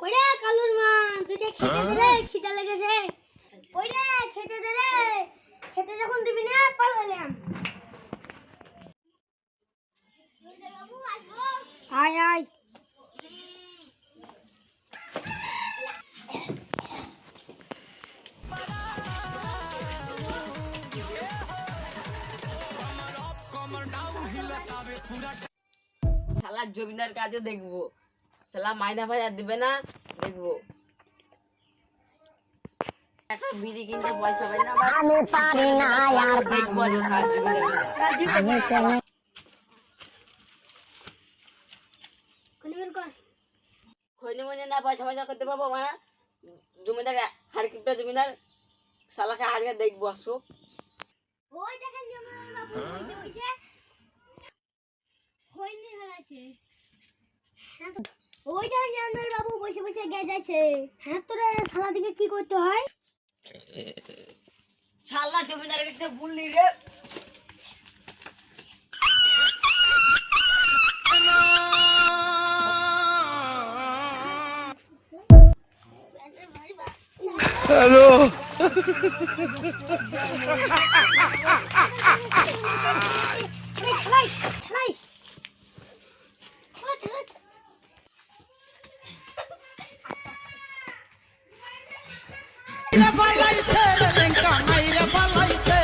কইরে কালুর মা দুইটা খেতে দে রে, খিদা লেগেছে। কইরে খেতে দে রে, খেতে যখন দিবি না পালালাম। বাবু আসবো? আয় আয়। শালা জমিদার কাজে দেখবো, শালা মাইনা ফাইনা দিবে না, দেখবো একটা বিড়ি কিনতে পয়সা পাই না, আমি পারি না আর দেখবো আমি চলে খৈনি মনে না পয়সা পয়সা করতে পারবো মানে জমিদার হারকিপটা জমিদার শালাকে আজকে দেখবো আসুক। ওই দেখেন জমিদার বাবু বসে বসে হইনি হারাছে। ওই দেখেন জমিদার বাবু বসে বসে গেজাইছে। হ্যাঁ তোরে শালা দিকে কি করতে হয়? শালা জমিদার কাছে বললি রে হ্যালো ছালাই ছালাই মাইরা পালাইছে রে লেঙ্কা মাইরা পালাইছে